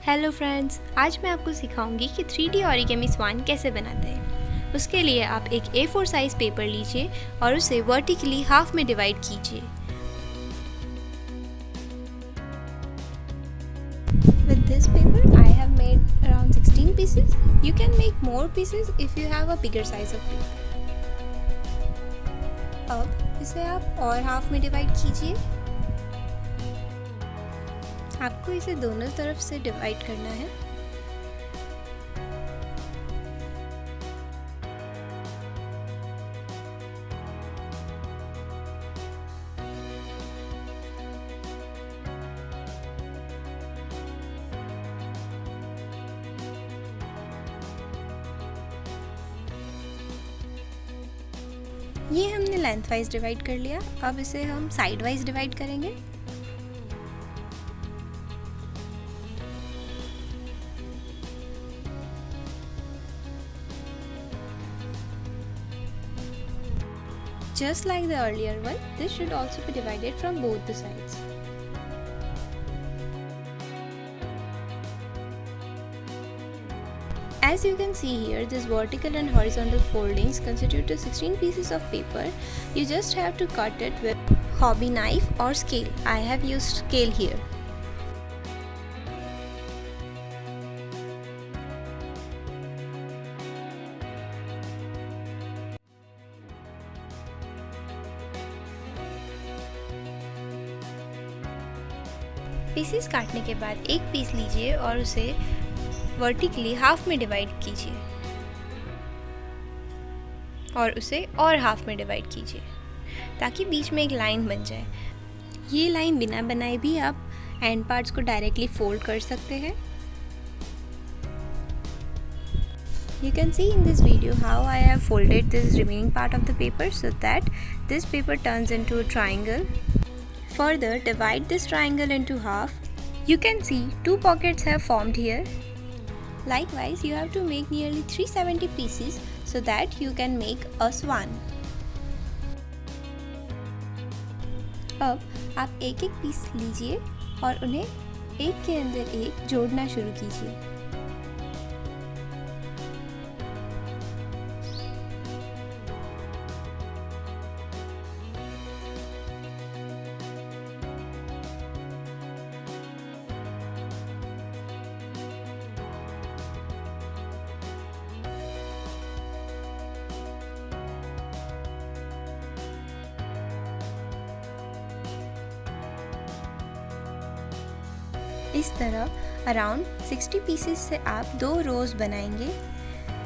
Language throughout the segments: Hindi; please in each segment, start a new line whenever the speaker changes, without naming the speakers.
हेलो फ्रेंड्स, आज मैं आपको सिखाऊंगी कि 3D ओरिगेमी स्वान कैसे बनाते हैं। उसके लिए आप एक A4 साइज पेपर लीजिए और उसे वर्टिकली हाफ में डिवाइड कीजिए। With this paper, I have made around 16 pieces. You can make more pieces if you have a bigger size of paper. अब इसे आप और हाफ में डिवाइड कीजिए। आपको इसे दोनों तरफ से डिवाइड करना है। ये हमने लेंथ वाइज डिवाइड कर लिया। अब इसे हम साइड वाइज डिवाइड करेंगे। Just like the earlier one, this should also be divided from both the sides. As you can see here, this vertical and horizontal foldings constitute the 16 pieces of paper. You just have to cut it with hobby knife or scale. I have used scale here. Pieces काटने के बाद एक पीस लीजिए और उसे वर्टिकली हाफ में डिवाइड कीजिए और उसे और हाफ में डिवाइड कीजिए ताकि बीच में एक लाइन बन जाए। ये लाइन बिना बनाए भी आप एंड पार्ट्स को डायरेक्टली फोल्ड कर सकते हैं। You can see in this video how I have folded this remaining part of the paper so that this paper turns into a triangle. Further, divide this triangle into half. You can see two pockets have formed here. Likewise, you have to make nearly 370 pieces so that you can make a swan. अब आप एक एक पीस लीजिए और उन्हें एक के अंदर एक जोड़ना शुरू कीजिए। इस तरह अराउंड 60 पीसेस से आप दो रोज़ बनाएंगे।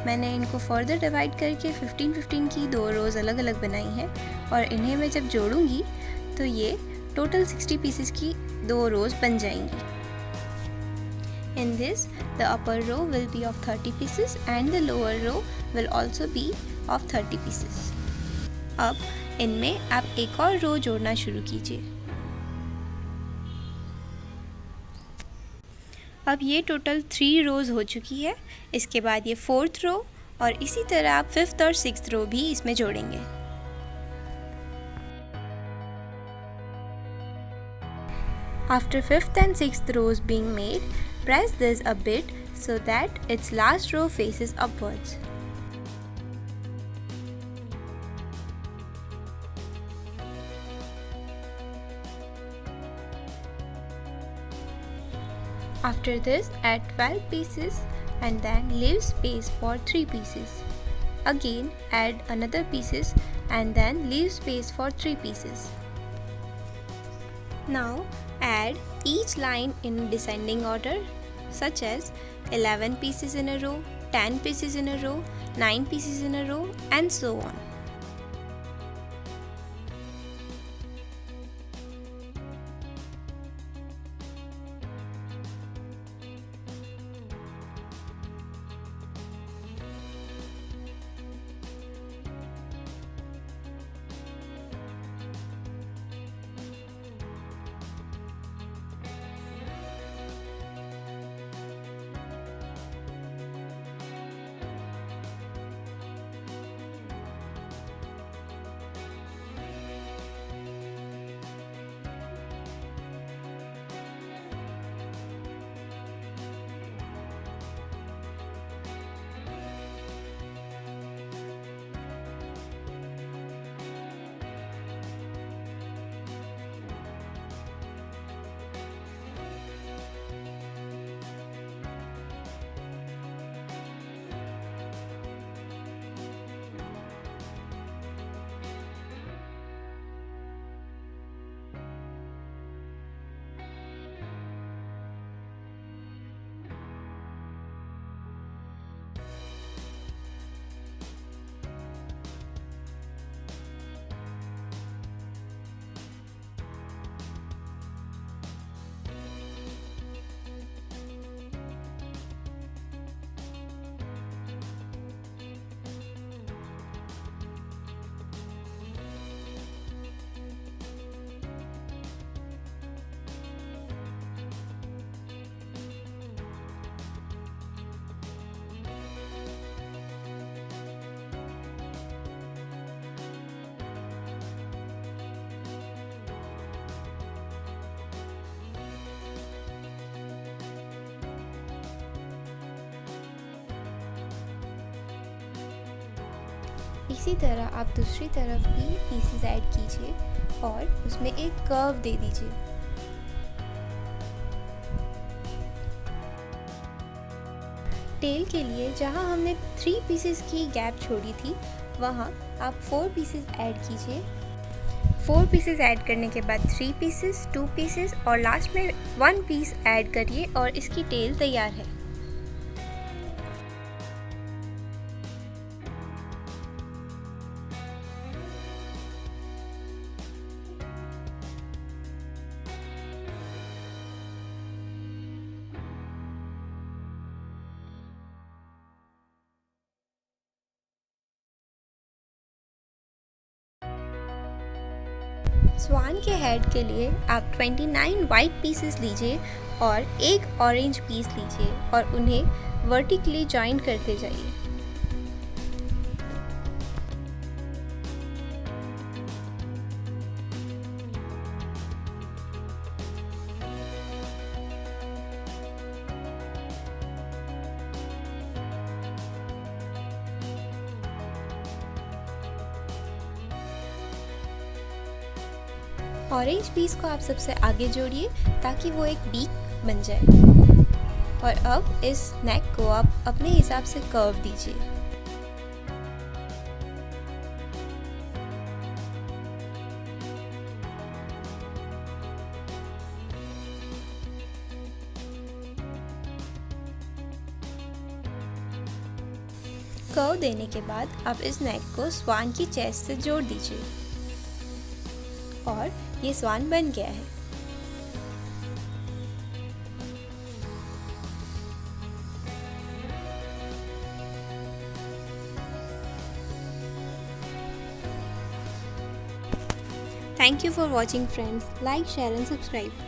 मैंने इनको फर्दर डिवाइड करके 15-15 की दो रोज़ अलग अलग बनाई हैं और इन्हें मैं जब जोड़ूंगी तो ये टोटल 60 पीसेस की दो रोज़ बन जाएंगी। In this, the upper row will be of 30 pieces and the lower row will also be of 30 pieces. अब इनमें आप एक और रो जोड़ना शुरू कीजिए। अब ये टोटल 3 रोज़ हो चुकी है। इसके बाद ये 4th रो और इसी तरह आप 5th और 6th रो भी इसमें जोड़ेंगे। After 5th and 6th rows being made, press this a bit so that its last row faces upwards. After this, add 12 pieces and then leave space for 3 pieces. Again, add another pieces and then leave space for 3 pieces. Now, add each line in descending order, such as 11 pieces in a row, 10 pieces in a row, 9 pieces in a row, and so on. इसी तरह आप दूसरी तरफ भी पीसेस ऐड कीजिए और उसमें एक कर्व दे दीजिए। टेल के लिए जहां हमने 3 पीसेस की गैप छोड़ी थी, वहां आप 4 पीसेस ऐड कीजिए। 4 पीसेस ऐड करने के बाद 3 पीसेस, 2 पीसेस और लास्ट में 1 पीस ऐड करिए और इसकी टेल तैयार है। स्वान के हेड के लिए आप 29 वाइट पीसेस लीजिए और एक ऑरेंज पीस लीजिए और उन्हें वर्टिकली जॉइन करते जाइए। ऑरेंज पीस को आप सबसे आगे जोड़िए ताकि वो एक बीक बन जाए। और अब इस नेक को आप अपने हिसाब से कर्व दीजिए। कर्व देने के बाद आप इस नेक को स्वान की चेस्ट से जोड़ दीजिए और ये स्वान बन गया है। Thank you for watching friends. Like, share and subscribe.